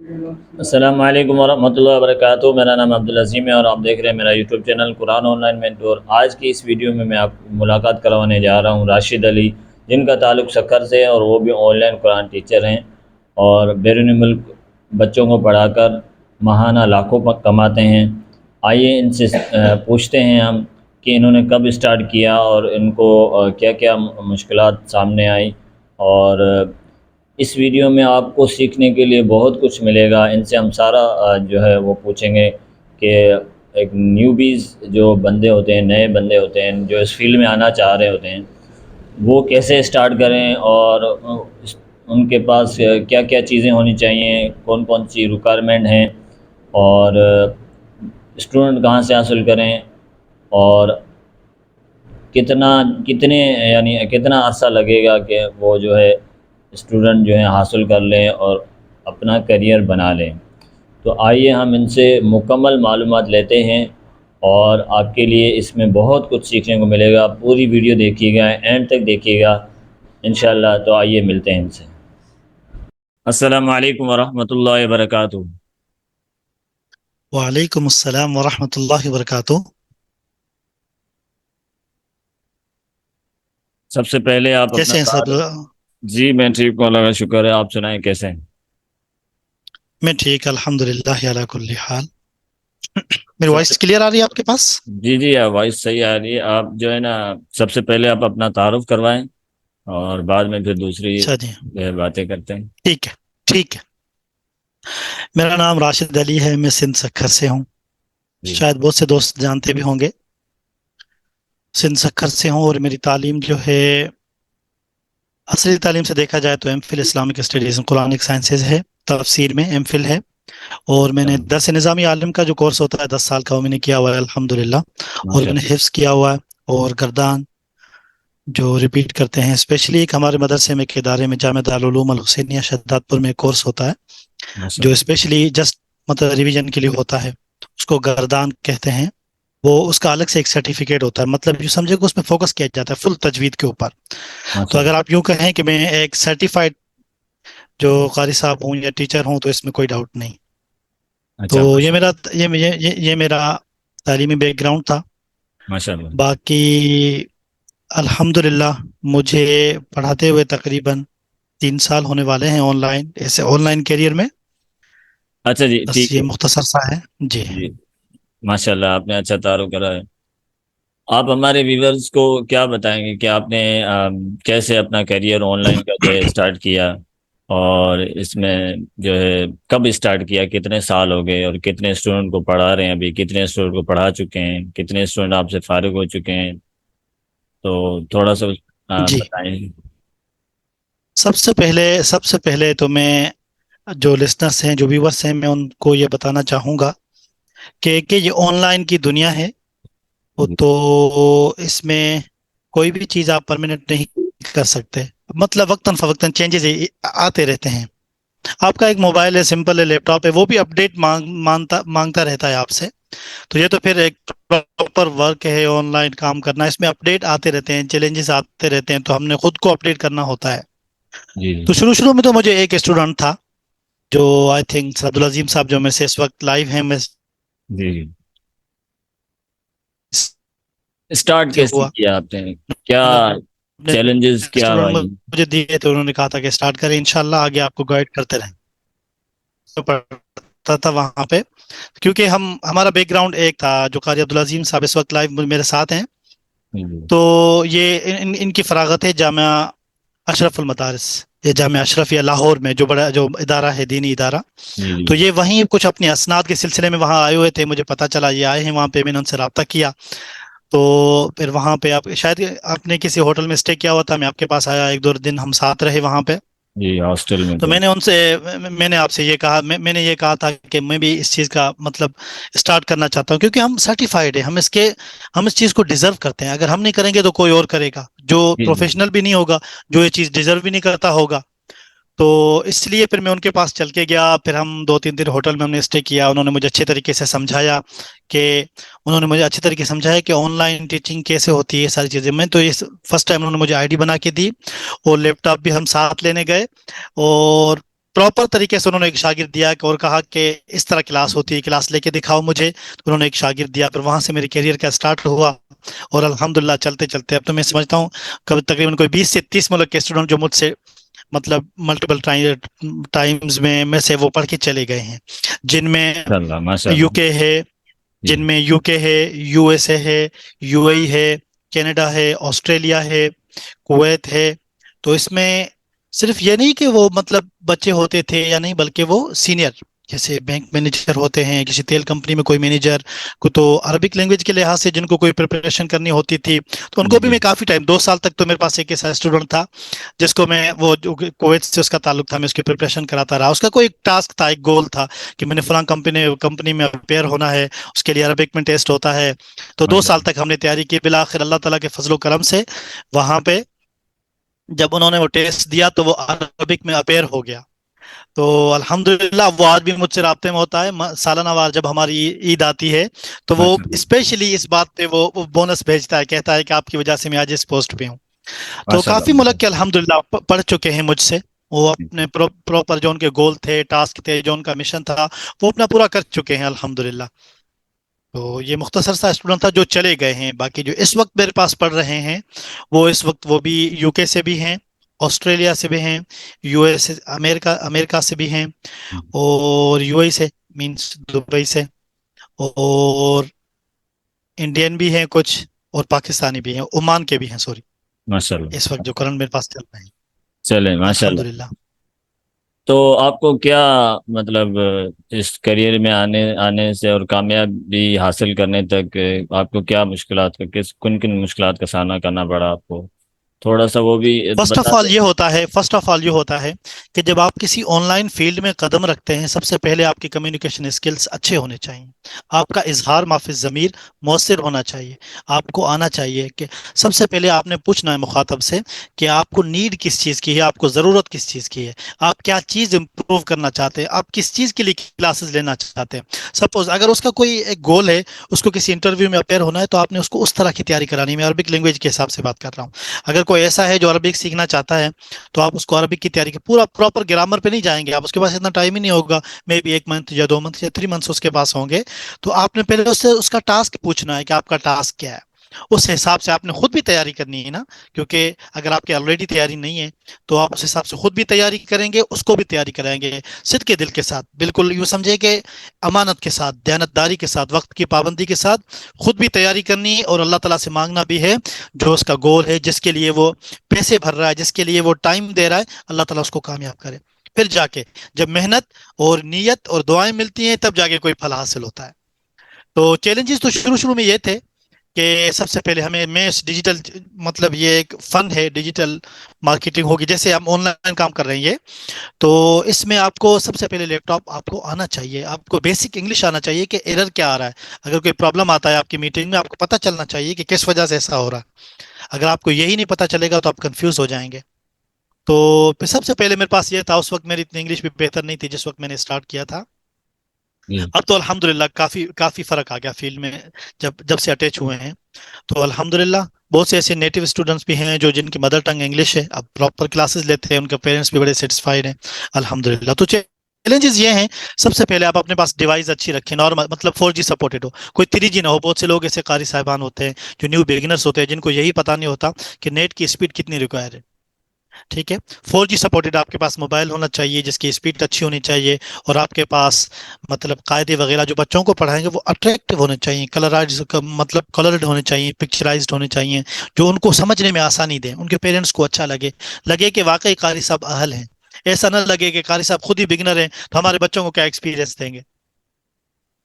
السلام علیکم ورحمۃ اللہ وبرکاتہ۔ میرا نام عبدالعظیم ہے اور آپ دیکھ رہے ہیں میرا YouTube channel Quran on line mentor. آج کی اس ویڈیو میں آپ کو ملاقات کروانے جا رہا ہوں راشد علی، جن کا تعلق سکھر سے ہے اور وہ بھی آن لائن قرآن ٹیچر ہیں اور بیرون ملک بچوں کو پڑھا کر ماہانہ لاکھوں کماتے ہیں۔ آئیے ان سے پوچھتے ہیں ہم کہ انہوں نے کب اسٹارٹ کیا اور ان کو کیا کیا مشکلات سامنے آئی، اور اس ویڈیو میں آپ کو سیکھنے کے لیے بہت کچھ ملے گا۔ ان سے ہم سارا جو ہے وہ پوچھیں گے کہ ایک نیوبیز جو بندے ہوتے ہیں، نئے بندے ہوتے ہیں جو اس فیلڈ میں آنا چاہ رہے ہوتے ہیں، وہ کیسے اسٹارٹ کریں اور ان کے پاس کیا کیا چیزیں ہونی چاہیے، کون کون سی ریکوائرمنٹ ہیں، اور اسٹوڈنٹ کہاں سے حاصل کریں، اور کتنا عرصہ لگے گا کہ وہ جو ہے اسٹوڈنٹ جو ہے حاصل کر لیں اور اپنا کیریئر بنا لیں۔ تو آئیے ہم ان سے مکمل معلومات لیتے ہیں، اور آپ کے لیے اس میں بہت کچھ سیکھنے کو ملے گا۔ پوری ویڈیو دیکھیے گا، اینڈ تک دیکھیے گا انشاءاللہ۔ تو آئیے ملتے ہیں ان سے۔ السلام علیکم ورحمۃ اللہ وبرکاتہ۔ وعلیکم السلام ورحمۃ اللہ وبرکاتہ۔ سب سے پہلے آپ اپنا کیسے ہیں سب؟ جی میں ٹھیک ہوں، اللہ کا شکر ہے۔ آپ سنائیں کیسے ہیں؟ میں ٹھیک الحمد للہ علی کل حال۔ میری وائس کلیئر آ رہی ہے آپ کے پاس؟ جی جی، وائس صحیح آ رہی ہے۔ آپ جو ہے نا سب سے پہلے آپ اپنا تعارف کروائیں اور بعد میں پھر دوسری اچھا جی، باتیں کرتے ہیں۔ ٹھیک ہے ٹھیک ہے۔ میرا نام راشد علی ہے، میں سندھ سکھر سے ہوں۔ جی شاید بہت سے دوست جانتے بھی ہوں گے۔ سندھ سکھر سے ہوں، اور میری تعلیم جو ہے اصلی تعلیم سے دیکھا جائے تو M Phil Islamic studies Quranic sciences ہے، تفسیر میں ایم فل ہے، اور میں نے درس نظامی عالم کا جو کورس ہوتا ہے 10 سال کا وہ میں نے کیا ہوا ہے الحمدللہ، اور میں نے حفظ کیا ہوا ہے، اور گردان جو ریپیٹ کرتے ہیں، اسپیشلی ایک ہمارے مدرسے میں ایک ادارے میں جامعہ دارالعلوم الحسینیہ شہداد پور میں کورس ہوتا ہے جو اسپیشلی جسٹ مطلب ریویژن کے لیے ہوتا ہے، اس کو گردان کہتے ہیں۔ وہ اس کا الگ سے ایک سرٹیفکیٹ ہوتا ہے، مطلب یہ سمجھے کہ اس میں فوکس کیا جاتا ہے فل تجوید کے اوپر۔ تو اگر آپ یوں کہیں کہ میں ایک سرٹیفائڈ جو قاری صاحب ہوں یا ٹیچر ہوں تو اس میں کوئی ڈاؤٹ نہیں۔ تو یہ میرا تعلیمی بیک گراؤنڈ تھا۔ ماشاءاللہ۔ باقی الحمدللہ مجھے پڑھاتے ہوئے تقریباً 3 سال ہونے والے ہیں آن لائن، ایسے آن لائن کیریئر میں۔ اچھا جی، بس ٹھیک یہ ہے مختصر سا ہے جی۔ جی، ماشاءاللہ آپ نے اچھا تعارف کرا ہے۔ آپ ہمارے ویورز کو کیا بتائیں گے کہ آپ نے کیسے اپنا کیریئر آن لائن کا جو ہے اسٹارٹ کیا، اور اس میں جو ہے کب اسٹارٹ کیا، کتنے سال ہو گئے، اور کتنے اسٹوڈنٹ کو پڑھا رہے ہیں، ابھی کتنے اسٹوڈنٹ کو پڑھا چکے ہیں، کتنے اسٹوڈنٹ آپ سے فارغ ہو چکے ہیں؟ تو تھوڑا سا جی، بتائیں۔ سب سے پہلے تو میں جو لسنرس ہیں، جو ویورس ہیں، میں ان کو یہ بتانا چاہوں گا کہ یہ آن لائن کی دنیا ہے، وہ تو اس میں کوئی بھی چیز آپ پرماننٹ نہیں کر سکتے، مطلب وقتاً فوقتاً چینجز آتے رہتے ہیں۔ آپ کا ایک موبائل ہے، سمپل ہے، لیپ ٹاپ ہے، وہ بھی اپڈیٹ مانگتا رہتا ہے آپ سے۔ تو یہ تو پھر ایک پراپر ورک ہے، آن لائن کام کرنا، اس میں اپڈیٹ آتے رہتے ہیں، چیلنجز آتے رہتے ہیں، تو ہم نے خود کو اپڈیٹ کرنا ہوتا ہے۔ جی تو شروع میں تو مجھے ایک اسٹوڈنٹ تھا جو آئی تھنک عبدالعظیم صاحب جو میرے سے اس وقت لائیو ہیں، میں جی جی، اسٹارٹ سے کیسے ہوا کیا آپ نے؟ کیا اپنے چیلنجز کیا اسٹوڈنٹ بھائی؟ مجھے دیے تو انہوں نے کہا تھا کہ اسٹارٹ کریں، انشاءاللہ آگے آپ کو گائیڈ کرتے رہیں۔ تو پڑھتا تھا وہاں پہ، کیونکہ ہمارا بیک گراؤنڈ ایک تھا۔ جو قاری عبدالعظیم صاحب اس وقت لائیو میرے ساتھ ہیں، تو یہ ان کی فراغت ہے جامعہ اشرف المدارس، یہ جامعہ اشرفیہ لاہور میں جو بڑا جو ادارہ ہے، دینی ادارہ۔ جی تو یہ وہیں کچھ اپنی اسناد کے سلسلے میں وہاں آئے ہوئے تھے، مجھے پتہ چلا یہ آئے ہیں وہاں پہ، میں نے ان سے رابطہ کیا۔ تو پھر وہاں پہ شاید آپ نے کسی ہوٹل میں اسٹے کیا ہوا تھا، میں آپ کے پاس آیا، 1-2 دن ہم ساتھ رہے وہاں پہ۔ جی، ہاسٹل میں تو تھے۔ میں نے آپ سے یہ کہا، میں نے یہ کہا تھا کہ میں بھی اس چیز کا مطلب اسٹارٹ کرنا چاہتا ہوں، کیونکہ ہم سرٹیفائڈ ہیں، ہم اس چیز کو ڈیزرو کرتے ہیں۔ اگر ہم نہیں کریں گے تو کوئی اور کرے گا، جو جی جی پروفیشنل بھی نہیں ہوگا، جو یہ چیز ڈیزرو بھی نہیں کرتا ہوگا۔ تو اس لیے پھر میں ان کے پاس چل کے گیا، پھر ہم 2-3 دن ہوٹل میں ہم نے اسٹے کیا۔ انہوں نے مجھے اچھے طریقے سے سمجھایا کہ آن لائن ٹیچنگ کیسے ہوتی ہے، یہ ساری چیزیں۔ میں تو یہ فرسٹ ٹائم انہوں نے مجھے آئی ڈی بنا کے دی، اور لیپ ٹاپ بھی ہم ساتھ لینے گئے، اور پراپر طریقے سے انہوں نے ایک شاگرد دیا اور کہا کہ اس طرح کلاس ہوتی ہے، کلاس لے کے دکھاؤ مجھے، تو انہوں نے ایک شاگرد دیا، پھر وہاں سے میرے کیریئر کا سٹارٹ ہوا، اور الحمدللہ چلتے چلتے اب تو میں سمجھتا ہوں کبھی تقریباً کوئی 20 سے 30 ملک کے اسٹوڈنٹ جو مجھ سے مطلب ملٹیپل ٹائمز میں سے وہ پڑھ کے چلے گئے ہیں، جن میں ماشاء اللہ ماشاء یو اللہ. کے ہے، جی جن میں یو کے ہے، یو ایس اے ہے، یو اے ای ہے، کینیڈا ہے، آسٹریلیا ہے، کویت ہے. تو اس میں صرف یہ نہیں کہ وہ مطلب بچے ہوتے تھے یا نہیں، بلکہ وہ سینئر جیسے بینک مینیجر ہوتے ہیں، کسی تیل کمپنی میں کوئی مینیجر کو، تو عربک لینگویج کے لحاظ سے جن کو کوئی پریپریشن کرنی ہوتی تھی تو ان کو بھی جی میں کافی ٹائم 2 سال تک تو میرے پاس ایک ایسا اسٹوڈنٹ تھا جس کو میں وہ جو کویت سے اس کا تعلق تھا، میں اس کی پریپریشن کراتا رہا. اس کا کوئی ٹاسک تھا، ایک گول تھا کہ میں نے فلاں کمپنی میں اپیئر ہونا ہے، اس کے لیے عربک میں ٹیسٹ ہوتا ہے. تو دو ماشاء سال اللہ. تک ہم نے تیاری کی، بالآخر اللہ تعالیٰ کے فضل و کرم سے وہاں پہ جب انہوں نے وہ ٹیسٹ دیا تو وہ عربک میں اپیئر ہو گیا. تو الحمدللہ وہ آج بھی مجھ سے رابطے میں ہوتا ہے، سالانہ وار جب ہماری عید آتی ہے تو وہ ماشاء اللہ اسپیشلی اس بات پہ وہ بونس بھیجتا ہے، کہتا ہے کہ آپ کی وجہ سے میں آج اس پوسٹ پہ ہوں. تو ماشاء کافی اللہ. ملک کے الحمدللہ پڑھ چکے ہیں مجھ سے، وہ اپنے پراپر جو ان کے گول تھے، ٹاسک تھے، جو ان کا مشن تھا، وہ اپنا پورا کر چکے ہیں الحمدللہ. تو یہ مختصر سا اسٹوڈنٹ تھا جو چلے گئے ہیں. باقی جو اس وقت میرے پاس پڑھ رہے ہیں وہ اس وقت وہ بھی یو کے سے بھی ہیں، آسٹریلیا سے بھی ہیں، یو ایس امریکہ سے بھی ہیں، اور یو اے سے مینس دبئی سے، اور انڈین بھی ہیں کچھ، اور پاکستانی بھی ہیں، عمان کے بھی ہیں، سوری، ماشاء اللہ. اس وقت جو کرنٹ میرے پاس چل رہے ہیں چلے ماشاء اللہ. الحمدللہ. تو آپ کو کیا مطلب اس کریئر میں آنے سے اور کامیابی حاصل کرنے تک آپ کو کیا مشکلات کا کن کن مشکلات کا سامنا کرنا پڑا آپ کو؟ تھوڑا سا وہ بھی فرسٹ آف بتا آل دیں. یہ ہوتا ہے کہ جب آپ کسی آن لائن فیلڈ میں قدم رکھتے ہیں، سب سے پہلے آپ کی کمیونیکیشن اسکلز اچھے ہونے چاہیے، آپ کا اظہار مافی ضمیر مؤثر ہونا چاہیے، آپ کو آنا چاہیے کہ سب سے پہلے آپ نے پوچھنا ہے مخاطب سے کہ آپ کو نیڈ کس چیز کی ہے، آپ کو ضرورت کس چیز کی ہے، آپ کیا چیز امپروو کرنا چاہتے ہیں، آپ کس چیز کے لیے کلاسز لینا چاہتے ہیں. سپوز اگر اس کا کوئی ایک گول ہے، اس کو کسی انٹرویو میں اپیئر ہونا ہے، تو آپ نے اس کو اس طرح کی تیاری کرانی ہے. میں عربک لینگویج کے حساب سے بات کر رہا ہوں. اگر کوئی ایسا ہے جو عربک سیکھنا چاہتا ہے تو آپ اس کو عربک کی تیاری کے پورا پراپر گرامر پہ نہیں جائیں گے، آپ اس کے پاس اتنا ٹائم ہی نہیں ہوگا، مے بی 1 منتھ یا 2 منتھ یا 3 منتھس اس کے پاس ہوں گے. تو آپ نے پہلے اس سے اس کا ٹاسک پوچھنا ہے کہ آپ کا ٹاسک کیا ہے. اس حساب سے آپ نے خود بھی تیاری کرنی ہے نا، کیونکہ اگر آپ کی آلریڈی تیاری نہیں ہے تو آپ اس حساب سے خود بھی تیاری کریں گے، اس کو بھی تیاری کرائیں گے صدق کے دل کے ساتھ، بالکل یوں سمجھے کہ امانت کے ساتھ، دیانتداری کے ساتھ، وقت کی پابندی کے ساتھ خود بھی تیاری کرنی ہے، اور اللہ تعالیٰ سے مانگنا بھی ہے جو اس کا گول ہے، جس کے لیے وہ پیسے بھر رہا ہے، جس کے لیے وہ ٹائم دے رہا ہے، اللہ تعالیٰ اس کو کامیاب کرے. پھر جا کے جب محنت اور نیت اور دعائیں ملتی ہیں تب جا کے کوئی پھل حاصل ہوتا ہے. تو چیلنجز تو شروع میں یہ تھے کہ سب سے پہلے ہمیں ڈیجیٹل مطلب یہ ایک فن ہے، ڈیجیٹل مارکیٹنگ ہوگی، جیسے ہم آن لائن کام کر رہے ہیں یہ، تو اس میں آپ کو سب سے پہلے لیپ ٹاپ آپ کو آنا چاہیے، آپ کو بیسک انگلش آنا چاہیے کہ ایرر کیا آ رہا ہے. اگر کوئی پرابلم آتا ہے آپ کی میٹنگ میں، آپ کو پتہ چلنا چاہیے کہ کس وجہ سے ایسا ہو رہا ہے. اگر آپ کو یہی نہیں پتہ چلے گا تو آپ کنفیوز ہو جائیں گے. تو پھر سب سے پہلے میرے پاس یہ تھا، اس وقت میری اتنی انگلش بھی بہتر نہیں تھی جس وقت میں نے اسٹارٹ کیا تھا. جی اب تو الحمدللہ کافی فرق آ گیا فیلڈ میں، جب سے اٹیچ ہوئے ہیں. تو الحمدللہ بہت سے ایسے نیٹو اسٹوڈنٹس بھی ہیں جو جن کی مدر ٹنگ انگلش ہے، اب پراپر کلاسز لیتے ہیں، ان کے پیرنٹس بھی بڑے سیٹسفائیڈ ہیں الحمدللہ. تو چیلنجز یہ ہیں، سب سے پہلے آپ اپنے پاس ڈیوائس اچھی رکھیں، نارمل مطلب 4G سپورٹڈ ہو، کوئی 3G نہ ہو. بہت سے لوگ ایسے قاری صاحبان ہوتے ہیں جو نیو بگنرس ہوتے ہیں، جن کو یہی پتہ نہیں ہوتا کہ نیٹ کی اسپیڈ کتنی ریکوائر ہے. ٹھیک ہے، 4G سپورٹڈ آپ کے پاس موبائل ہونا چاہیے جس کی اسپیڈ اچھی ہونی چاہیے، اور آپ کے پاس مطلب قاعدے وغیرہ جو بچوں کو پڑھائیں گے وہ اٹریکٹیو ہونے چاہیے، مطلب کلرڈ ہونے چاہیے، پکچرائزڈ ہونے چاہیے، جو ان کو سمجھنے میں آسانی دیں، ان کے پیرنٹس کو اچھا لگے کہ واقعی قاری صاحب اہل ہیں. ایسا نہ لگے کہ قاری صاحب خود ہی بگنر ہیں تو ہمارے بچوں کو کیا ایکسپیرینس دیں گے.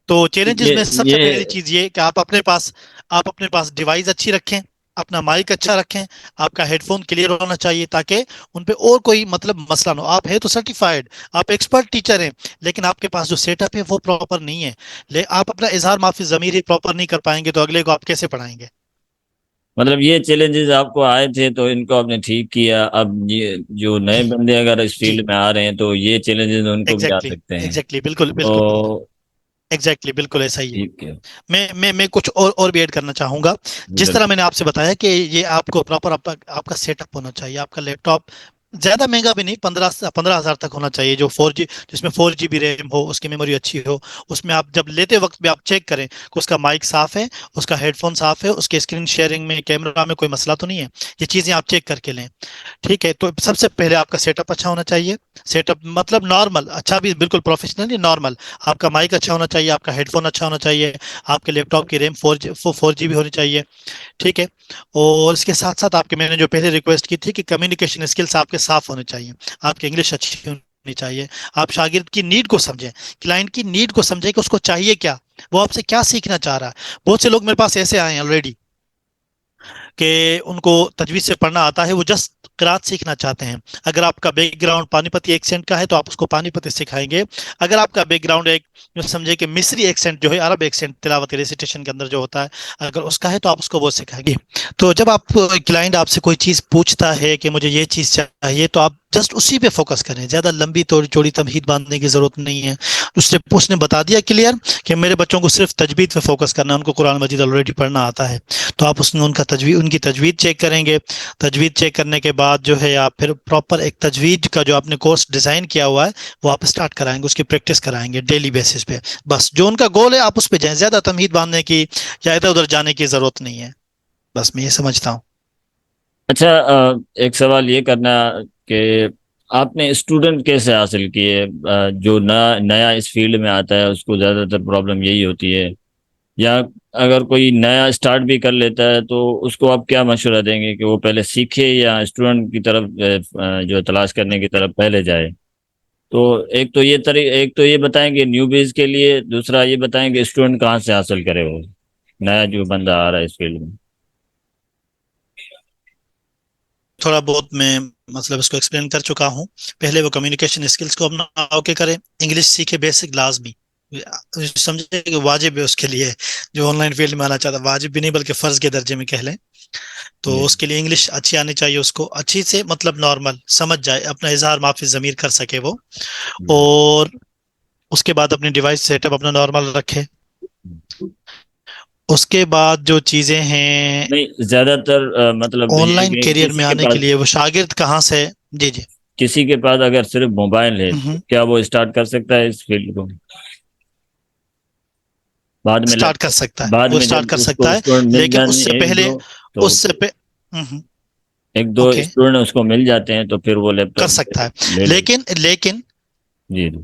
تو چیلنجز یہ میں سب سے یہ پہلی چیز یہ کہ آپ اپنے پاس ڈیوائس اچھی رکھیں، اپنا مائک اچھا رکھیں، آپ کا ہیڈ فون کلیئر ہونا چاہیے تاکہ ان پہ اور کوئی مطلب مسئلہ نہ ہو. آپ ہے تو سرٹیفائڈ، آپ ایکسپرٹ ٹیچر ہیں، لیکن آپ کے پاس جو سیٹ اپ ہے وہ پراپر نہیں ہے، آپ اپنا اظہار معافی ضمیر ہی پراپر نہیں کر پائیں گے تو اگلے کو آپ کیسے پڑھائیں گے. مطلب یہ چیلنجز آپ کو آئے تھے تو ان کو آپ نے ٹھیک کیا. اب یہ جو نئے جی بندے اگر اس جی فیلڈ میں آ رہے ہیں تو یہ چیلنجز ان کو بھی آ ایگزیکٹلی سکتے ہیں. ایگزیکٹلی بالکل تو بالکل ایگزیکٹلی بالکل ایسا ہی ہے. ٹھیک ہے. میں کچھ اور بھی ایڈ کرنا چاہوں گا. جس طرح میں نے آپ سے بتایا کہ یہ آپ کو پراپر آپ کا سیٹ اپ ہونا چاہیے، آپ کا لیپ ٹاپ زیادہ مہنگا بھی نہیں، 15,000 تک ہونا چاہیے، جو 4G، جس میں 4 GB ریم ہو، اس کی میموری اچھی ہو، اس میں آپ جب لیتے وقت بھی آپ چیک کریں کہ اس کا مائک صاف ہے، اس کا ہیڈ فون صاف ہے، اس کے اسکرین شیئرنگ میں کیمرہ میں کوئی مسئلہ تو نہیں ہے، یہ چیزیں آپ چیک کر کے لیں۔ ٹھیک ہے، تو سب سے پہلے آپ کا سیٹ اپ اچھا ہونا چاہیے، سیٹ اپ مطلب نارمل، اچھا بھی بالکل پروفیشنل نہیں، نارمل۔ آپ کا مائک اچھا ہونا چاہیے، آپ کا ہیڈ فون اچھا ہونا چاہیے، آپ کے لیپ ٹاپ کی ریم 4GB ہونی چاہیے۔ ٹھیک ہے، اور اس کے ساتھ ساتھ آپ کے، میں نے جو پہلے ریکویسٹ کی تھی کہ کمیونیکیشن اسکلس آپ کے صاف ہونے چاہیے، آپ کی انگلش اچھی ہونی چاہیے، آپ شاگرد کی نیڈ کو سمجھیں، کلائنٹ کی نیڈ کو سمجھیں کہ اس کو چاہیے کیا، وہ آپ سے کیا سیکھنا چاہ رہا ہے۔ بہت سے لوگ میرے پاس ایسے آئے ہیں آلریڈی کہ ان کو تجوید سے پڑھنا آتا ہے، وہ جسٹ قرات سیکھنا چاہتے ہیں۔ اگر آپ کا بیک گراؤنڈ پانی پتی ایکسینٹ کا ہے تو آپ اس کو پانی پتی سکھائیں گے، اگر آپ کا بیک گراؤنڈ ایک جو سمجھے کہ مصری ایکسینٹ جو ہے، عرب ایکسینٹ تلاوت ریسیٹیشن کے اندر جو ہوتا ہے، اگر اس کا ہے تو آپ اس کو وہ سکھائیں گے۔ تو جب آپ کلائنٹ آپ سے کوئی چیز پوچھتا ہے کہ مجھے یہ چیز چاہیے، تو آپ جسٹ اسی پہ فوکس کریں، زیادہ لمبی چوڑی تمہید باندھنے کی ضرورت نہیں ہے۔ اس نے بتا دیا کلیئر کہ میرے بچوں کو صرف تجوید پہ فوکس کرنا ہے، ان کو قرآن مجید آلریڈی پڑھنا آتا ہے، تو آپ اس میں ان کی تجوید چیک کریں گے۔ تجوید چیک کرنے کے بعد جو ہے آپ پھر پراپر ایک تجوید کا جو آپ نے کورس ڈیزائن کیا ہوا ہے وہ آپ اسٹارٹ کرائیں گے، اس کی پریکٹس کرائیں گے ڈیلی بیسس پہ۔ بس جو ان کا گول ہے آپ اس پہ جائیں، زیادہ تمہید باندھنے کی یا ادھر ادھر جانے کی ضرورت نہیں ہے، بس میں یہ سمجھتا ہوں۔ اچھا، ایک سوال یہ کرنا کہ آپ نے اسٹوڈنٹ کیسے حاصل کیے؟ جو نیا اس فیلڈ میں آتا ہے اس کو زیادہ تر پرابلم یہی ہوتی ہے، یا اگر کوئی نیا اسٹارٹ بھی کر لیتا ہے تو اس کو آپ کیا مشورہ دیں گے کہ وہ پہلے سیکھے یا اسٹوڈنٹ کی طرف جو تلاش کرنے کی طرف پہلے جائے؟ تو ایک تو یہ بتائیں گے نیو بیز کے لیے، دوسرا یہ بتائیں کہ اسٹوڈنٹ کہاں سے حاصل کرے وہ نیا جو بندہ آ رہا ہے اس فیلڈ میں۔ تھوڑا بہت میں مطلب اس کو ایکسپلین کر چکا ہوں۔ پہلے وہ کمیونیکیشن اسکلس کو اپنا اوکے کرے، انگلش سیکھے، بیسک لازمی سمجھے کہ واجب ہے اس کے لیے، جو آن لائن فیلڈ میں آنا چاہتا ہے، واجب بھی نہیں بلکہ فرض کے درجے میں کہہ لیں۔ تو جی اس کے لیے انگلش اچھی آنی چاہیے، اس کو اچھی سے مطلب نارمل سمجھ جائے، اپنا اظہار معافی ضمیر کر سکے وہ، جی۔ اور اس کے بعد اپنی ڈیوائس سیٹ اپ اپنا نارمل رکھے۔ اس کے بعد جو چیزیں ہیں نہیں، زیادہ تر مطلب آن یہ ہے لائن کہ کیریئر میں آنے کے لیے، وہ شاگرد کہاں سے، جی جی، کسی کے پاس اگر صرف موبائل ہے تو کیا وہ اسٹارٹ کر سکتا ہے اس فیلڈ کو؟ بعد میں اسٹارٹ کر سکتا ہے، بعد وہ میں اسٹارٹ جب کر اس کو سکتا ہے، اسٹوڈنٹ مل لیکن اس جانے سے ایک پہلے، دو تو اس سے ایک دو اوکے اسٹوڈنٹ اس کو مل جاتے ہیں تو پھر وہ لیپ کر ٹاپ سکتا ہے، لے لے۔ لیکن جی جی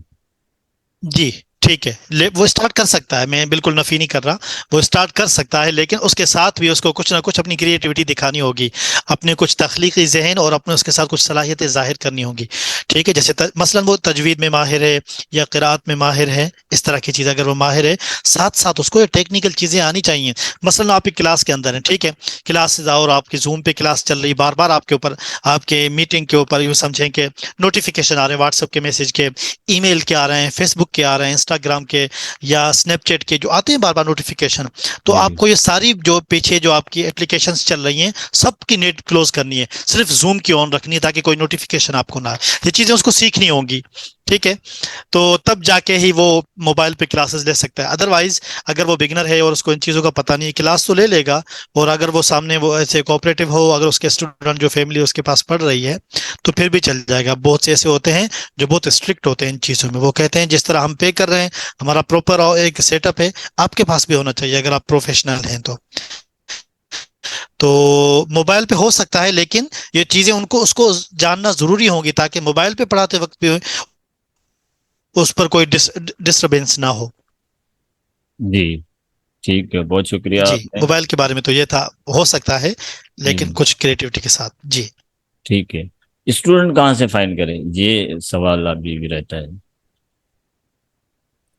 جی ٹھیک ہے، وہ اسٹارٹ کر سکتا ہے، میں بالکل نفی نہیں کر رہا، وہ اسٹارٹ کر سکتا ہے، لیکن اس کے ساتھ بھی اس کو کچھ نہ کچھ اپنی کریٹیوٹی دکھانی ہوگی، اپنے کچھ تخلیقی ذہن اور اپنے اس کے ساتھ کچھ صلاحیتیں ظاہر کرنی ہوگی۔ ٹھیک ہے، جیسے مثلا وہ تجوید میں ماہر ہے یا قرات میں ماہر ہے، اس طرح کی چیز اگر وہ ماہر ہے، ساتھ ساتھ اس کو یہ ٹیکنیکل چیزیں آنی چاہیے۔ مثلا آپ ایک کلاس کے اندر ہیں، ٹھیک ہے، کلاس اور آپ کی زوم پہ کلاس چل رہی، بار بار آپ کے اوپر، آپ کے میٹنگ کے اوپر یوں سمجھیں کہ نوٹیفیکیشن آ رہے ہیں، واٹس ایپ کے میسج کے، ای میل کے آ رہے ہیں، فیس بک کے آ رہے ہیں، انسٹاگرام کے یا اسنیپ چیٹ کے جو آتے ہیں بار بار نوٹیفیکیشن، تو جی آپ کو یہ ساری جو پیچھے جو آپ کی اپلیکیشنز چل رہی ہیں سب کی نیٹ کلوز کرنی ہے، صرف زوم کی آن رکھنی ہے تاکہ کوئی نوٹیفیکیشن آپ کو نہ آئے، یہ چیزیں اس کو سیکھنی ہوں گی۔ ٹھیک ہے، تو تب جا کے ہی وہ موبائل پہ کلاسز لے سکتا ہے، ادروائز اگر وہ بگنر ہے اور اس کو ان چیزوں کا پتہ نہیں ہے، کلاس تو لے لے گا، اور اگر وہ سامنے وہ ایسے کوآپریٹو ہو، اگر اس کے اسٹوڈنٹ جو فیملی اس کے پاس پڑھ رہی ہے تو پھر بھی چل جائے گا۔ بہت سے ایسے ہوتے ہیں جو بہت اسٹرکٹ ہوتے ہیں ان چیزوں میں، وہ کہتے ہیں جس طرح ہم پے کر رہے ہیں، ہمارا پراپر ایک سیٹ اپ ہے، آپ کے پاس بھی ہونا چاہیے اگر آپ پروفیشنل ہیں تو موبائل پہ ہو سکتا ہے، لیکن یہ چیزیں اس کو جاننا ضروری ہوں گی تاکہ موبائل پہ پڑھاتے وقت بھی اس پر کوئی ڈسٹربینس نہ ہو۔ جی ٹھیک ہے، بہت شکریہ جی، آپ نے۔ موبائل کے بارے میں تو یہ تھا، ہو سکتا ہے لیکن ہوں، کچھ کریٹیوٹی کے ساتھ۔ جی ٹھیک ہے، اسٹوڈنٹ کہاں سے فائنڈ کریں، یہ سوال ابھی بھی رہتا ہے،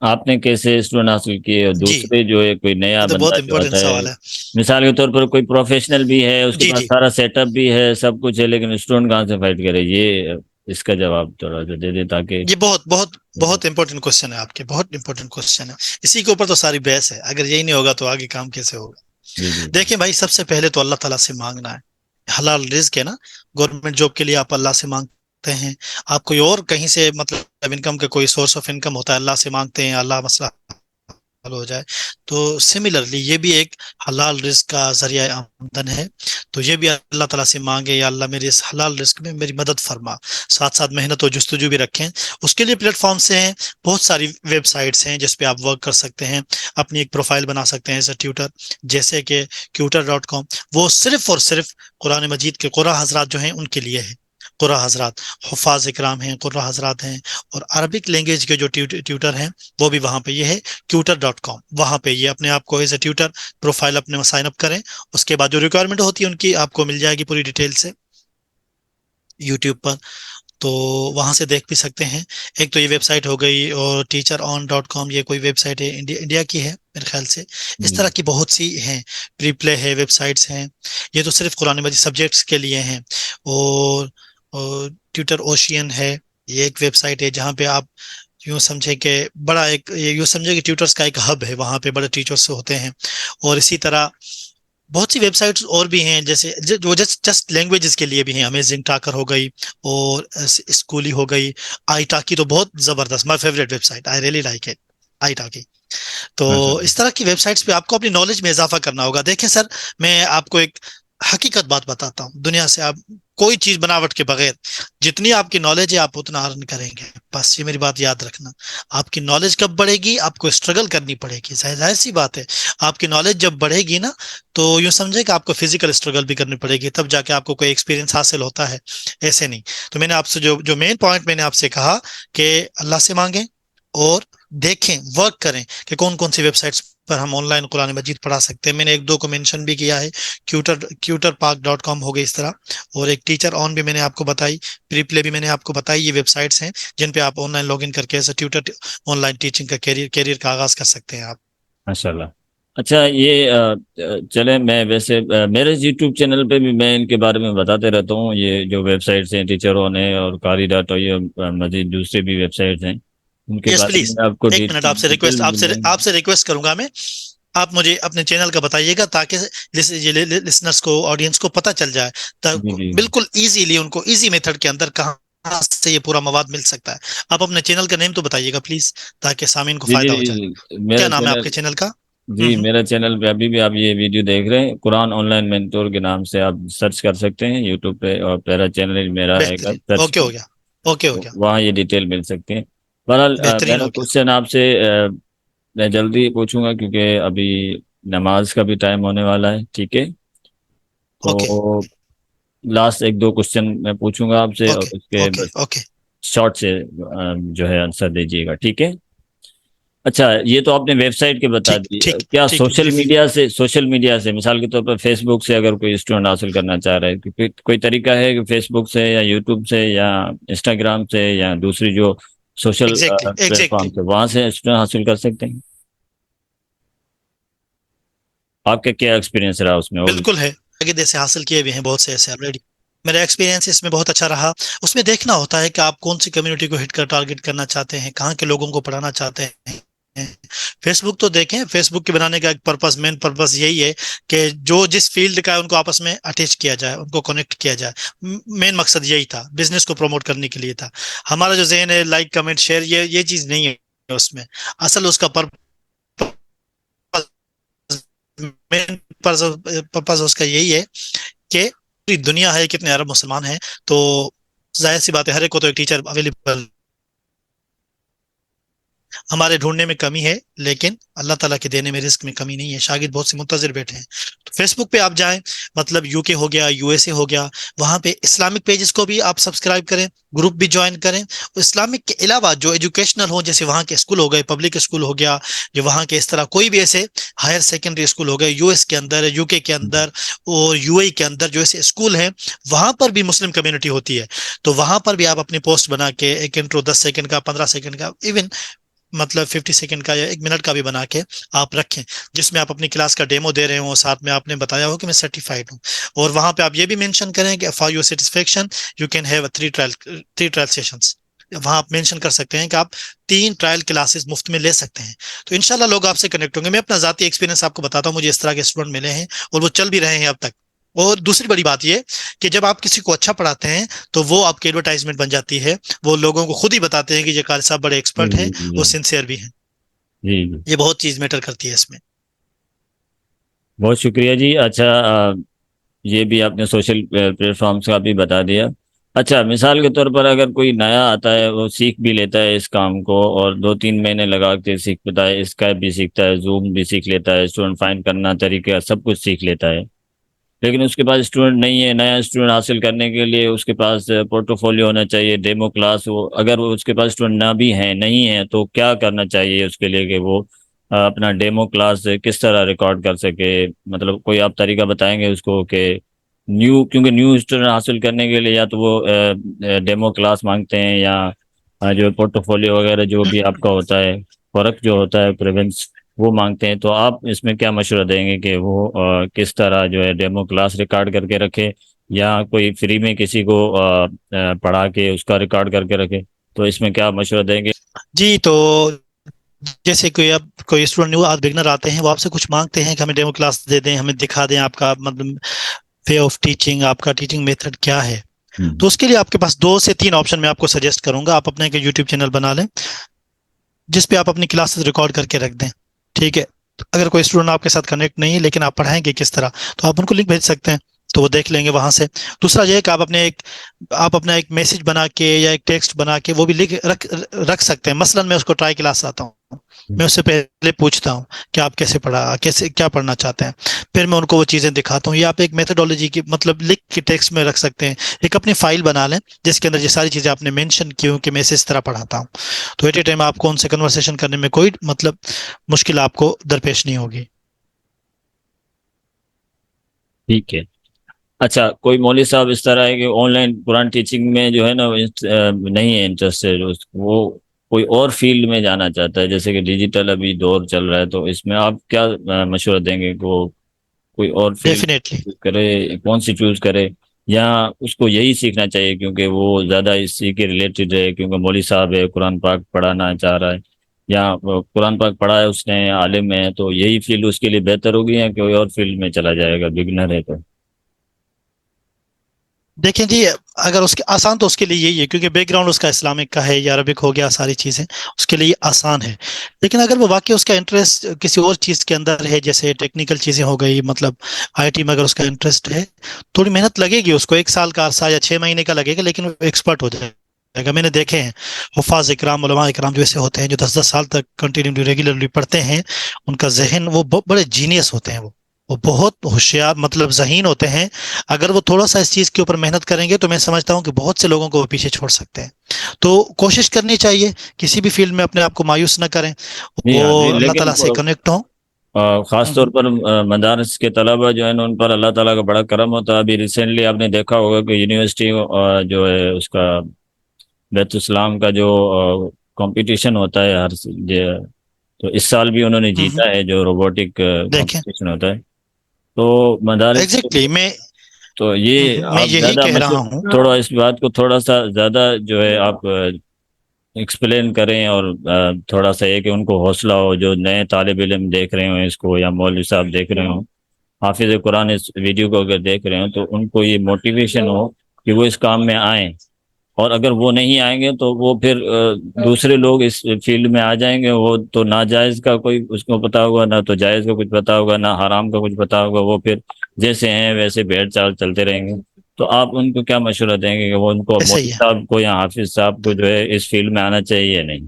آپ نے کیسے اسٹوڈنٹ حاصل کیے؟ اور جی، دوسرے جو ہے کوئی نیا یہ تو بندہ بہت جو امپورٹنٹ آتا ہے، سوال ہے۔ مثال کے طور پر کوئی پروفیشنل بھی ہے، اس کے جی پاس جی، سارا سیٹ اپ بھی ہے، سب کچھ ہے، لیکن اسٹوڈنٹ کہاں سے فائٹ کرے، یہ اس کا جواب تھوڑا سا دے دیں تاکہ۔ یہ بہت بہت بہت امپورٹنٹ کوشچن ہے آپ کے، بہت امپورٹنٹ کوشچن ہے، اسی کے اوپر تو ساری بحث ہے، اگر یہی نہیں ہوگا تو آگے کام کیسے ہوگا؟ جی جی دیکھیں بھائی، سب سے پہلے تو اللہ تعالیٰ سے مانگنا ہے، حلال رزق ہے نا، گورنمنٹ جاب کے لیے آپ اللہ سے مانگتے ہیں، آپ کوئی اور کہیں سے مطلب انکم کا کوئی سورس آف انکم ہوتا ہے، اللہ سے مانگتے ہیں، اللہ مسئلہ ہو جائے. تو سملرلی یہ بھی ایک حلال رزق کا ذریعہ آمدن ہے. تو یہ بھی اللہ تعالیٰ سے مانگے، یا اللہ میرے اس حلال رزق میں میری مدد فرما. ساتھ ساتھ محنت و جستجو بھی رکھیں. اس کے لیے پلیٹ فارمس ہیں، بہت ساری ویب سائٹس ہیں جس پہ آپ ورک کر سکتے ہیں، اپنی ایک پروفائل بنا سکتے ہیں ایز اے ٹیوٹر. جیسے کہ tutor.com، وہ صرف اور صرف قرآن مجید کے قرآن حضرات جو ہیں ان کے لیے ہے. قرآن حضرات، حفاظ اکرام ہیں، قرآن حضرات ہیں، اور عربک لینگویج کے جو ٹیوٹر ہیں وہ بھی وہاں پہ یہ ہے tutor.com. وہاں پہ یہ اپنے آپ کو ایز اے ٹیوٹر پروفائل اپنے میں سائن اپ کریں. اس کے بعد جو ریکوائرمنٹ ہوتی ہے ان کی آپ کو مل جائے گی پوری ڈیٹیل سے یوٹیوب پر. تو وہاں سے دیکھ بھی سکتے ہیں. ایک تو یہ ویب سائٹ ہو گئی، اور teacheron.com یہ کوئی ویب سائٹ ہے، انڈیا کی ہے میرے خیال سے. اس جی طرح کی بہت سی ہیں. پری پلے ہے، ویب سائٹس ہیں. یہ تو صرف قرآن مجید سبجیکٹس کے لیے ہیں. اور ٹیوٹر اوشین ہے، یہ ایک ویب سائٹ ہے جہاں پہ آپ یوں سمجھے کہ بڑا ایک، یوں سمجھے کہ ٹیوٹرز کا ایک ہب ہے، وہاں پہ بڑے ٹیچرز ہوتے ہیں. اور اسی طرح بہت سی ویب سائٹس اور بھی ہیں، جیسے جو جسٹ لینگویجز کے لیے بھی ہیں. امیزنگ ٹاکر ہو گئی، اور اسکولی ہو گئی. آئی ٹاکی تو بہت زبردست، my favourite website, I really like it, italki. تو ماشاء اللہ. اس طرح کی ویب سائٹس پہ آپ کو اپنی نالج میں اضافہ کرنا ہوگا. دیکھیں سر، میں آپ کو ایک حقیقت بات بتاتا ہوں. دنیا سے آپ کوئی چیز بناوٹ کے بغیر، جتنی آپ کی نالج ہے آپ اتنا ارن کریں گے. بس یہ میری بات یاد رکھنا. آپ کی نالج کب بڑھے گی؟ آپ کو اسٹرگل کرنی پڑے گی. ظاہر سی بات ہے، آپ کی نالج جب بڑھے گی نا، تو یوں سمجھے کہ آپ کو فزیکل اسٹرگل بھی کرنی پڑے گی، تب جا کے آپ کو کوئی ایکسپیرینس حاصل ہوتا ہے. ایسے نہیں. تو میں نے آپ سے جو مین پوائنٹ میں نے آپ سے کہا کہ اللہ سے مانگیں اور دیکھیں، ورک کریں کہ کون کون سی ویب سائٹس پر ہم آن لائن قرآن مجید پڑھا سکتے ہیں. میں نے ایک دو کو مینشن بھی کیا ہے. tutorpark.com ہو گئی اس طرح، اور ایک ٹیچر آن بھی میں نے آپ کو بتائی. پری پلے بھی میں نے آپ کو بتائی. یہ ویب سائٹس ہیں جن پہ آپ آن لائن لاگ ان کر کے as a tutor online teaching کا کیریئر کا آغاز کر سکتے ہیں آپ. ماشاء اللہ. اچھا، یہ چلیں، میں ویسے میرے یوٹیوب چینل پہ بھی میں ان کے بارے میں بتاتے رہتا ہوں. یہ جو ویب سائٹس ہیں، ٹیچروں نے اور قاری ڈاٹ، یہ مزید دوسرے بھی ویب سائٹس ہیں، ان کے یس بارے پلیز، میں آپ کو ایک منٹ، آپ سے ریکویسٹ، ڈیٹیل مل جائیں آپ سے ریکویسٹ کروں گا میں، آپ مجھے اپنے چینل کا بتائیے گا تاکہ لسنرس کو، آڈینس کو پتہ چل جائے، جی جی. بالکل ایزیلی ان کو ایزی میتھڈ کے اندر کہاں سے یہ پورا مواد مل سکتا ہے. آپ اپنے چینل کا نیم تو بتائیے گا پلیز، تاکہ سامعین کو جی فائدہ ہو جائے. جی کیا میرا نام ہے آپ چینل، کے چینل کا؟ جی میرا چینل پہ ابھی بھی آپ یہ ویڈیو دیکھ رہے ہیں، قرآن آن لائن مینٹور کے نام سے آپ سرچ کر سکتے ہیں یوٹیوب پہ، اور میرا چینل میرا آئے گا بہترین، سرچ اوکے پہ، ہو گیا، اوکے ہو تو گیا، وہاں یہ ڈیٹیل مل سکتے ہیں. بہرحال بہترین میرا ہو گیا. کوشچن آپ سے میں جلدی پوچھوں گا کیونکہ ابھی نماز کا بھی ٹائم ہونے والا ہے. ٹھیک ہے، اوکے تو لاسٹ ایک دو کوشچن میں پوچھوں گا آپ سے، اور اوکے اس کے اوکے بس اوکے شارٹ سے جو ہے آنسر دیجیے گا. ٹھیک ہے. اچھا، یہ تو آپ نے ویب سائٹ کے بتا ٹھیک دی. ٹھیک کیا ٹھیک سوشل بریف. میڈیا سے، مثال کے طور پر فیس بک سے اگر کوئی اسٹوڈنٹ حاصل کرنا چاہ رہا ہے، کوئی طریقہ ہے کہ فیس بک سے یا یوٹیوب سے یا انسٹاگرام سے یا دوسری جو social exactly plate exactly, form سے، وہاں سے اسٹوڈنٹ حاصل کر سکتے ہیں؟ آپ کا کیا ایکسپیرینس رہا اس میں؟ وہ بھی بالکل ہے. آگے جیسے حاصل کیے بھی ہیں بہت سے ایسے آلریڈی. میرا ایکسپیرینس اس میں بہت اچھا رہا. اس میں دیکھنا ہوتا ہے کہ آپ کون سی کمیونٹی کو ہٹ کر ٹارگٹ کرنا چاہتے ہیں، کہاں کے لوگوں کو پڑھانا چاہتے ہیں. فیس بک تو دیکھیں، فیس بک کے بنانے کا ایک پرپس، مین پرپس یہی ہے کہ جو جس فیلڈ کا ہے ان کو آپس میں اٹیچ کیا جائے، ان کو کنیکٹ کیا جائے. مین مقصد یہی تھا، بزنس کو پروموٹ کرنے کے لیے تھا. ہمارا جو ذہن ہے لائک کمنٹ شیئر، یہ چیز نہیں ہے اس میں. اصل اس کا مین پرپز اس کا یہی ہے کہ پوری دنیا ہے، کتنے عرب مسلمان ہیں، تو ظاہر سی بات ہے ہر ایک کو تو ایک ٹیچر اویلیبل. ہمارے ڈھونڈنے میں کمی ہے، لیکن اللہ تعالیٰ کے دینے میں رزق میں کمی نہیں ہے. شاگرد بہت سے منتظر بیٹھے ہیں. تو فیس بک پہ آپ جائیں، مطلب یو کے ہو گیا، یو ایس اے ہو گیا، وہاں پہ اسلامک پیجز کو بھی آپ سبسکرائب کریں، گروپ بھی جوائن کریں. اسلامک کے علاوہ جو ایجوکیشنل ہوں، جیسے وہاں کے اسکول ہو گئے، پبلک اسکول ہو گیا، جو وہاں کے اس طرح کوئی بھی ایسے ہائر سیکنڈری اسکول ہو گئے، یو ایس کے اندر، یو کے اندر اور یو اے کے اندر جو ایسے اسکول ہیں، وہاں پر بھی مسلم کمیونٹی ہوتی ہے. تو وہاں پر بھی آپ اپنی پوسٹ بنا کے ایک انٹرو 10 سیکنڈ کا، 15 سیکنڈ کا، ایون مطلب 50 سیکنڈ کا یا 1 منٹ کا بھی بنا کے آپ رکھیں، جس میں آپ اپنی کلاس کا ڈیمو دے رہے ہوں، ساتھ میں آپ نے بتایا ہو کہ میں سرٹیفائڈ ہوں. اور وہاں پہ آپ یہ بھی مینشن کریں کہ for your satisfaction you can have 3 trial sessions. وہاں آپ مینشن کر سکتے ہیں کہ آپ 3 ٹرائل کلاسز مفت میں لے سکتے ہیں. تو انشاءاللہ لوگ آپ سے کنیکٹ ہوں گے. میں اپنا ذاتی ایکسپیرینس آپ کو بتاتا ہوں، مجھے اس طرح کے اسٹوڈنٹ ملے ہیں اور وہ چل بھی رہے ہیں اب تک. اور دوسری بڑی بات یہ کہ جب آپ کسی کو اچھا پڑھاتے ہیں تو وہ آپ کی ایڈورٹائزمنٹ بن جاتی ہے. وہ لوگوں کو خود ہی بتاتے ہیں کہ یہ قاری صاحب بڑے ایکسپرٹ ہیں، وہ سنسیئر بھی ہیں. جی جی، یہ بہت چیز میٹر کرتی ہے اس میں. بہت شکریہ جی. اچھا یہ بھی آپ نے سوشل پلیٹ فارمس کا بھی بتا دیا. اچھا مثال کے طور پر اگر کوئی نیا آتا ہے وہ سیکھ بھی لیتا ہے اس کام کو اور 2-3 مہینے لگا کے سیکھ لیتا ہے، اسکائپ بھی سیکھتا ہے، زوم بھی سیکھ لیتا ہے، اسٹوڈنٹ فائنڈ کرنا طریقہ سب کچھ سیکھ لیتا ہے، لیکن اس کے پاس اسٹوڈنٹ نہیں ہے. نیا اسٹوڈنٹ حاصل کرنے کے لیے اس کے پاس پورٹو فولیو ہونا چاہیے، ڈیمو کلاس ہو. اگر وہ اس کے پاس اسٹوڈنٹ نہ بھی ہیں نہیں ہیں تو کیا کرنا چاہیے اس کے لیے کہ وہ اپنا ڈیمو کلاس کس طرح ریکارڈ کر سکے؟ مطلب کوئی آپ طریقہ بتائیں گے اس کو کہ کیونکہ نیو اسٹوڈنٹ حاصل کرنے کے لیے یا تو وہ ڈیمو کلاس مانگتے ہیں یا جو پورٹو فولیو وغیرہ جو بھی آپ کا ہوتا ہے، فرق جو ہوتا ہے پریونس وہ مانگتے ہیں. تو آپ اس میں کیا مشورہ دیں گے کہ وہ کس طرح جو ہے ڈیمو کلاس ریکارڈ کر کے رکھے یا کوئی فری میں کسی کو پڑھا کے اس کا ریکارڈ کر کے رکھے؟ تو اس میں کیا مشورہ دیں گے؟ جی تو جیسے کوئی اب کوئی اسٹوڈنٹ آج بگنر آتے ہیں، وہ آپ سے کچھ مانگتے ہیں کہ ہمیں ڈیمو کلاس دے دیں، ہمیں دکھا دیں آپ کا مطلب وے آف ٹیچنگ، آپ کا ٹیچنگ میتھڈ کیا ہے. ہوں، تو اس کے لیے آپ کے پاس 2 سے 3 آپشن میں آپ کو سجیسٹ کروں گا. آپ اپنے ایک یوٹیوب چینل بنا لیں جس پہ آپ اپنی کلاسز ریکارڈ کر کے رکھ دیں. ٹھیک ہے، اگر کوئی اسٹوڈنٹ آپ کے ساتھ کنیکٹ نہیں ہے لیکن آپ پڑھائیں گے کس طرح، تو آپ ان کو لنک بھیج سکتے ہیں تو وہ دیکھ لیں گے وہاں سے. دوسرا یہ ہے کہ آپ اپنا ایک میسج بنا کے یا ایک ٹیکسٹ بنا کے وہ بھی رکھ سکتے ہیں. مثلا میں اس کو ٹرائی کلاس آتا ہوں، میں اس سے پہلے پوچھتا ہوں کہ آپ کیسے پڑھا، کیسے کیا پڑھنا چاہتے ہیں، پھر میں ان کو وہ چیزیں دکھاتا ہوں. یا آپ ایک میتھڈولوجی کی مطلب لکھ کے ٹیکسٹ میں رکھ سکتے ہیں. ایک اپنی فائل بنا لیں جس کے اندر یہ ساری چیزیں آپ نے مینشن کی ہوں کہ میں اسے اس طرح پڑھاتا ہوں. تو ایٹ اے ٹائم آپ کو ان سے کنورسیشن کرنے میں کوئی مطلب مشکل آپ کو درپیش نہیں ہوگی. ٹھیک ہے. اچھا کوئی مولوی صاحب اس طرح ہے کہ آن لائن قرآن ٹیچنگ میں جو ہے نا نہیں ہے انٹرسٹیڈ، وہ کوئی اور فیلڈ میں جانا چاہتا ہے، جیسے کہ ڈیجیٹل ابھی دور چل رہا ہے، تو اس میں آپ کیا مشورہ دیں گے کہ وہ کوئی اور فیلڈ ڈیفینیٹلی کرے، کون سی چوز کرے، یا اس کو یہی سیکھنا چاہیے کیونکہ وہ زیادہ اسی کے ریلیٹڈ ہے کیونکہ مولوی صاحب ہے قرآن پاک پڑھانا چاہ رہا ہے یا وہ قرآن پاک پڑھا ہے اس نے، عالم ہے، تو یہی فیلڈ اس کے لیے بہتر ہوگی یا کوئی اور فیلڈ میں چلا جائے گا بگنر ہے تو؟ دیکھیں جی، اگر اس کے آسان تو اس کے لیے یہی ہے کیونکہ بیک گراؤنڈ اس کا اسلامک کا ہے یا عربک ہو گیا، ساری چیزیں اس کے لیے آسان ہے. لیکن اگر وہ واقعی اس کا انٹرسٹ کسی اور چیز کے اندر ہے، جیسے ٹیکنیکل چیزیں ہو گئی، مطلب آئی ٹی میں اگر اس کا انٹرسٹ ہے، تھوڑی محنت لگے گی اس کو، 1 سال کا عرصہ یا 6 مہینے کا لگے گا، لیکن وہ ایکسپرٹ ہو جائے گا. میں نے دیکھے ہیں حفاظ اکرام، علماء اکرام جو ایسے ہوتے ہیں جو 10 10 سال تک کنٹینیولی ریگولرلی پڑھتے ہیں، ان کا ذہن وہ بڑے جینیس ہوتے ہیں، وہ بہت ہوشیار مطلب ذہین ہوتے ہیں. اگر وہ تھوڑا سا اس چیز کے اوپر محنت کریں گے تو میں سمجھتا ہوں کہ بہت سے لوگوں کو وہ پیچھے چھوڑ سکتے ہیں. تو کوشش کرنی چاہیے، کسی بھی فیلڈ میں اپنے آپ کو مایوس نہ کریں، جی وہ ہاں جی، اللہ لیکن تعالیٰ سے کنیکٹ ہوں. خاص طور پر مدارس کے طلبہ جو ہیں نا ان پر اللہ تعالیٰ کا بڑا کرم ہوتا ہے. ابھی ریسنٹلی آپ نے دیکھا ہوگا کہ یونیورسٹی جو ہے اس کا بیت اسلام کا جو کمپٹیشن ہوتا ہے تو اس سال بھی انہوں نے ہوں، جیتا ہے جو روبوٹک دیکھیں کمپٹیشن ہوتا ہے. تو مدارس ایگزیکٹلی تو یہ میں آپ یہی زیادہ کہہ رہا ہوں. تھوڑا اس بات کو تھوڑا سا زیادہ جو ہے آپ ایکسپلین کریں اور تھوڑا سا یہ کہ ان کو حوصلہ ہو، جو نئے طالب علم دیکھ رہے ہوں اس کو یا مولوی صاحب دیکھ رہے ہوں، حافظ قرآن اس ویڈیو کو اگر دیکھ رہے ہوں تو ان کو یہ موٹیویشن ہو کہ وہ اس کام میں آئیں. اور اگر وہ نہیں آئیں گے تو وہ پھر دوسرے لوگ اس فیلڈ میں آ جائیں گے، وہ تو ناجائز کا کوئی اس کو پتا ہوگا، نہ تو جائز کا کچھ پتا ہوگا، نہ حرام کا کچھ پتا ہوگا، وہ پھر جیسے ہیں ویسے بھیڑ چال چلتے رہیں گے. تو آپ ان کو کیا مشورہ دیں گے کہ وہ ان کو ایسا مولوی ہی ہے. صاحب کو یا حافظ صاحب کو جو ہے اس فیلڈ میں آنا چاہیے یا نہیں؟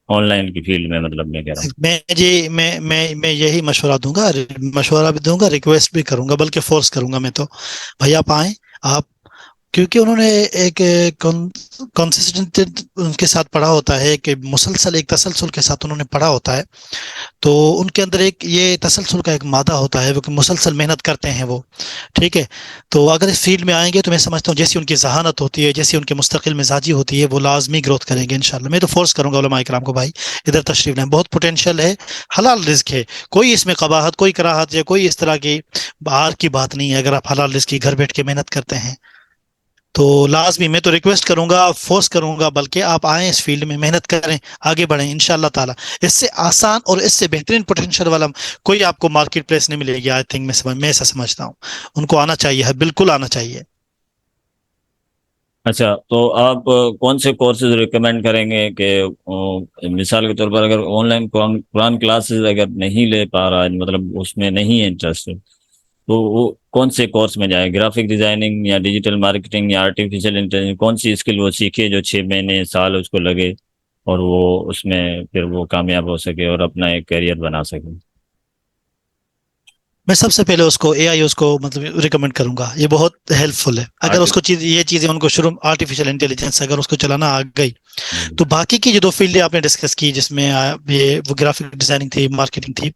آن لائن کی فیلڈ میں مطلب میں کہہ رہا ہوں. میں یہی مشورہ دوں گا، مشورہ بھی دوں گا، ریکویسٹ بھی کروں گا، بلکہ فورس کروں گا میں تو. بھائی آپ آئیں، آپ کیونکہ انہوں نے ایک کنسسٹنٹ ان کے ساتھ پڑھا ہوتا ہے کہ مسلسل ایک تسلسل کے ساتھ انہوں نے پڑھا ہوتا ہے، تو ان کے اندر ایک یہ تسلسل کا ایک مادہ ہوتا ہے وہ کہ مسلسل محنت کرتے ہیں وہ. ٹھیک ہے، تو اگر اس فیلڈ میں آئیں گے تو میں سمجھتا ہوں جیسی ان کی ذہانت ہوتی ہے، جیسی ان کی مستقل مزاجی ہوتی ہے، وہ لازمی گروتھ کریں گے انشاءاللہ. میں تو فورس کروں گا علماء کرام کو، بھائی ادھر تشریف لائیں، بہت پوٹینشیل ہے، حلال رزق ہے، کوئی اس میں قباحت، کوئی کراہت یا کوئی اس طرح کی باہر کی بات نہیں ہے. اگر آپ حلال رزق کی گھر بیٹھ کے محنت کرتے ہیں تو لازمی، میں تو ریکویسٹ کروں گا، فورس کروں گا، بلکہ آپ آئیں اس فیلڈ میں محنت کریں، آگے بڑھیں انشاءاللہ تعالی. اس سے آسان اور اس سے بہترین پوٹینشیل والا کوئی آپ کو مارکیٹ پلیس نہیں ملے گی. آئی تھنک میں ایسا سمجھتا ہوں ان کو آنا چاہیے، ہے بالکل آنا چاہیے. اچھا، تو آپ کون سے کورسز ریکمینڈ کریں گے کہ مثال کے طور پر اگر آن لائن قرآن کلاسز اگر نہیں لے پا رہا ہے، مطلب اس میں نہیں ہے انٹرسٹ، تو وہ کون سے کورس میں جائے؟ گرافک ڈیزائننگ یا ڈیجیٹل مارکیٹنگ یا آرٹیفیشیل انٹیلیجنس؟ کون سی اسکل وہ سیکھے جو 6 مہینے سال اس کو لگے اور وہ اس میں پھر وہ کامیاب ہو سکے اور اپنا ایک کیریئر بنا سکے؟ میں سب سے پہلے اس کو اے آئی اس کو مطلب ریکمینڈ کروں گا، یہ بہت ہیلپ فل ہے اگر اس کو یہ چیزیں ان کو شروع آرٹیفیشیل انٹیلیجنس اگر اس کو چلانا آ گئی تو باقی کی جو 2 فیلڈیں آپ نے ڈسکس کی جس میں یہ وہ گرافک ڈیزائننگ تھی، مارکیٹنگ تھی،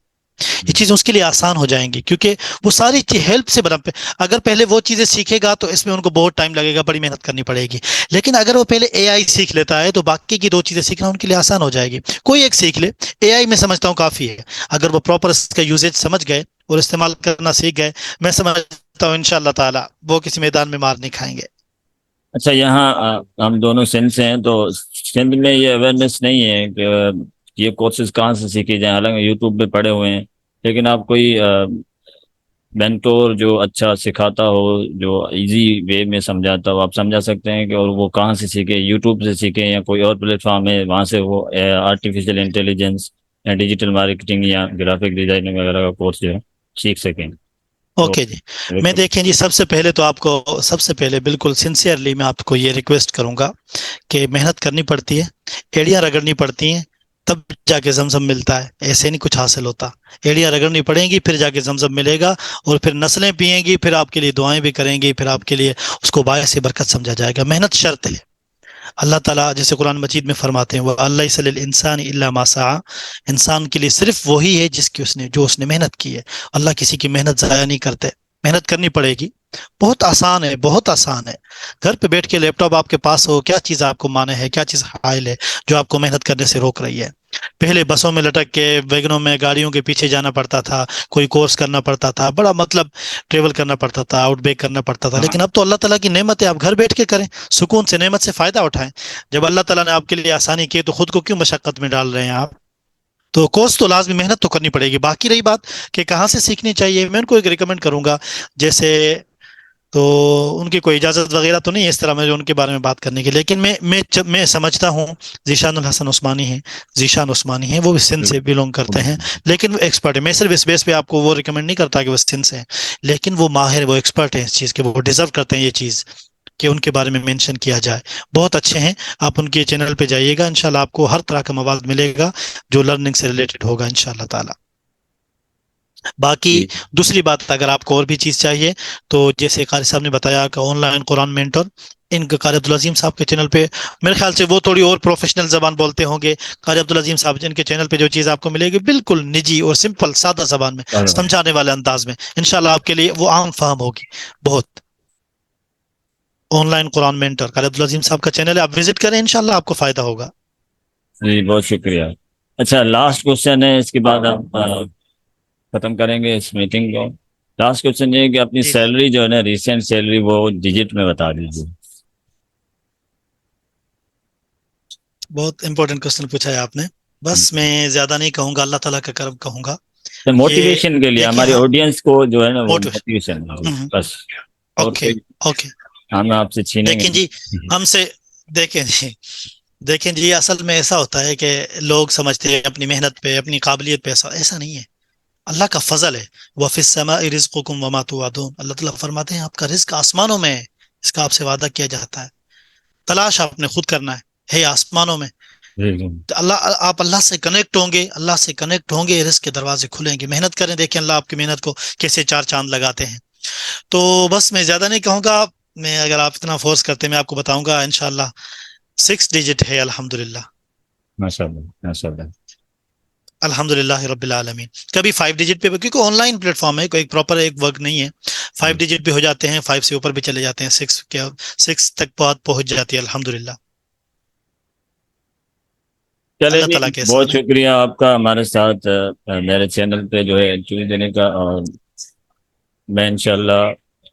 یہ چیزیں اس کے لیے آسان ہو جائیں گی کیونکہ وہ ساری ہیلپ سے بنا اگر پہلے وہ چیزیں سیکھے گا تو اس میں ان کو بہت ٹائم لگے گا، بڑی محنت کرنی پڑے گی، لیکن اگر وہ پہلے اے آئی سیکھ لیتا ہے تو باقی کی 2 چیزیں سیکھنا ان کے لیے آسان ہو جائے گی۔ کوئی ایک سیکھ لے، اے آئی میں سمجھتا ہوں کافی ہے اگر وہ پراپر اس کا یوزیج سمجھ گئے اور استعمال کرنا سیکھ گئے، میں سمجھتا ہوں انشاءاللہ تعالی وہ کسی میدان میں مار نہیں کھائیں گے۔ اچھا، یہاں ہم دونوں سندھ سے ہیں، تو سندھ میں یہ اویئرنیس نہیں ہے کہ یہ کورسز کہاں سے سیکھے جائیں، حالانکہ یوٹیوب پہ پڑھے ہوئے ہیں، لیکن آپ کوئی مینٹور جو اچھا سکھاتا ہو، جو ایزی وے میں سمجھاتا ہو، آپ سمجھا سکتے ہیں کہ اور وہ کہاں سے سیکھے؟ یوٹیوب سے سیکھیں یا کوئی اور پلیٹ فارم ہے وہاں سے وہ آرٹیفیشیل انٹیلیجنس یا ڈیجیٹل مارکیٹنگ یا گرافک ڈیزائننگ وغیرہ کا کورس جو ہے سیکھ سکیں؟ تو اوکے جی، میں دیکھیں جی سب سے پہلے تو آپ کو سب سے پہلے بالکل سنسیئرلی میں آپ کو یہ ریکویسٹ کروں گا کہ محنت کرنی پڑتی ہے، ایڑیاں رگڑنی پڑتی ہیں، تب جا کے زمزم ملتا ہے، ایسے نہیں کچھ حاصل ہوتا۔ ایڑیاں رگڑنی پڑیں گی پھر جا کے زمزم ملے گا، اور پھر نسلیں پئیں گی، پھر آپ کے لیے دعائیں بھی کریں گی، پھر آپ کے لیے اس کو باعث برکت سمجھا جائے گا۔ محنت شرط ہے۔ اللہ تعالیٰ جیسے قرآن مجید میں فرماتے ہیں وہ اللہ صلی الانسان الا ما سعى، انسان کے لیے صرف وہی ہے جو اس نے محنت کی ہے، اللہ کسی کی محنت ضائع نہیں کرتے۔ محنت کرنی پڑے گی، بہت آسان ہے، بہت آسان ہے۔ گھر پہ بیٹھ کے لیپ ٹاپ آپ کے پاس ہو، کیا چیز آپ کو مانے ہے، کیا چیز حائل ہے جو آپ کو محنت کرنے سے روک رہی ہے؟ پہلے بسوں میں لٹک کے، ویگنوں میں، گاڑیوں کے پیچھے جانا پڑتا تھا، کوئی کورس کرنا پڑتا تھا، بڑا مطلب ٹریول کرنا پڑتا تھا، آؤٹ بیک کرنا پڑتا تھا، لیکن اب تو اللہ تعالیٰ کی نعمت ہے، آپ گھر بیٹھ کے کریں، سکون سے نعمت سے فائدہ اٹھائیں۔ جب اللہ تعالیٰ نے آپ کے لیے آسانی کی تو خود کو کیوں مشقت میں ڈال رہے ہیں آپ؟ تو کورس تو لازمی محنت تو کرنی پڑے گی۔ باقی رہی بات کہ کہاں سے سیکھنی چاہیے، میں ان کو ایک ریکمینڈ کروں گا، جیسے تو ان کی کوئی اجازت وغیرہ تو نہیں ہے اس طرح میں ان کے بارے میں بات کرنے کی، لیکن میں سمجھتا ہوں ذیشان الحسن عثمانی ہیں، ذیشان عثمانی ہیں، وہ بھی سندھ سے بلونگ کرتے ہیں، لیکن وہ ایکسپرٹ ہے۔ میں صرف اس بیس پہ آپ کو وہ ریکمینڈ نہیں کرتا کہ وہ سندھ سے ہیں، لیکن وہ ماہر، وہ ایکسپرٹ ہیں اس چیز کے، وہ ڈیزرو کرتے ہیں یہ چیز کہ ان کے بارے میں مینشن کیا جائے۔ بہت اچھے ہیں، آپ ان کے چینل پہ جائیے گا، انشاءاللہ آپ کو ہر طرح کا مواد ملے گا جو لرننگ سے ریلیٹڈ ہوگا انشاءاللہ تعالی۔ باقی دوسری بات، اگر آپ کو اور بھی چیز چاہیے تو جیسے قاری صاحب نے بتایا کہ آن لائن قرآن مینٹور، ان کے قاری عبدالعظیم صاحب کے چینل پہ میرے خیال سے وہ تھوڑی اور پروفیشنل زبان بولتے ہوں گے، قاری عبدالعظیم صاحب جن کے چینل پہ جو چیز آپ کو ملے گی بالکل نجی اور سمپل سادہ زبان میں، سمجھانے والے انداز میں، انشاءاللہ آپ کے لیے وہ عام فہم ہوگی بہت۔ آن لائن قرآن مینٹر قاری عبدالعظیم صاحب کا چینل ہے، آپ وزٹ کریں، انشاءاللہ آپ کو فائدہ ہوگا۔ جی بہت شکریہ۔ اچھا، لاسٹ کوشچن ہے، اس کے بعد ہم ختم کریں گے اس میٹنگ کو۔ لاسٹ کوشچن یہ ہے کہ اپنی سیلری جو ہے نا، ریسنٹ سیلری، وہ ڈیجٹ میں بتا دیجیے۔ بہت امپورٹنٹ کوشچن پوچھا ہے آپ نے، بس میں زیادہ نہیں کہوں گا، اللہ تعالیٰ کا کرم کہوں گا۔ موٹیویشن کے لیے دیکھیں ہماری ہاں، آڈینس کو جو ہے نا وہ موٹیویشن بس، اور اوکے کوئی اوکے۔ ہم آپ سے چھینیں گے؟ دیکھیں جی، ہم سے دیکھیں جی اصل میں ایسا ہوتا ہے کہ لوگ سمجھتے ہیں اپنی محنت پہ، اپنی قابلیت پہ، ایسا نہیں ہے، اللہ کا فضل ہے۔ وَفِي السَّمَاءِ رِزْقُكُمْ وَمَا تُوعَدُونَ، اللہ تعالیٰ فرماتے ہیں آپ کا رزق آسمانوں میں ہے، اس کا آپ سے وعدہ کیا جاتا ہے، تلاش آپ نے خود کرنا ہے آسمانوں میں۔ آپ اللہ سے کنیکٹ ہوں گے، اللہ سے کنیکٹ ہوں گے، رزق کے دروازے کھلیں گے۔ محنت کریں، دیکھیں اللہ آپ کی محنت کو کیسے 4 چاند لگاتے ہیں۔ تو بس میں زیادہ نہیں کہوں گا، میں اگر آپ اتنا فورس کرتے میں آپ کو بتاؤں گا انشاءاللہ 6 ڈیجٹ ہے الحمدللہ، ماشاءاللہ ماشاءاللہ۔ الحمدللہ رب العالمین۔ کبھی 5 ڈیجٹ پہ، کیونکہ آن لائن پلیٹ فارم ہے، کوئی پراپر ایک ورک نہیں ہے، 5 ڈیجٹ پہ ہو جاتے ہیں، 5 سے اوپر بھی چلے جاتے ہیں، 6 تک بات پہنچ جاتی ہے الحمدللہ۔ چلے اللہ جی، تعالیٰ کے بہت احسان ہے۔ شکریہ آپ کا ہمارے ساتھ میرے چینل پہ جو ہے ایکچولی دینے کا، اور میں انشاءاللہ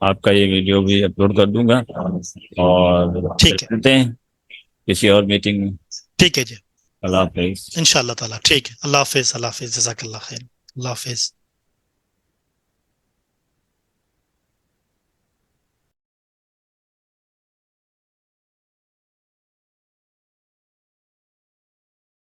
آپ کا یہ ویڈیو بھی اپلوڈ کر دوں گا، اور ٹھیک ہے، ملتے ہیں کسی اور میٹنگ میں۔ ٹھیک ہے جی، اللہ حافظ۔ انشاءاللہ تعالیٰ ٹھیک ہے۔ اللہ حافظ، اللہ حافظ، جزاک اللہ خیر، اللہ حافظ۔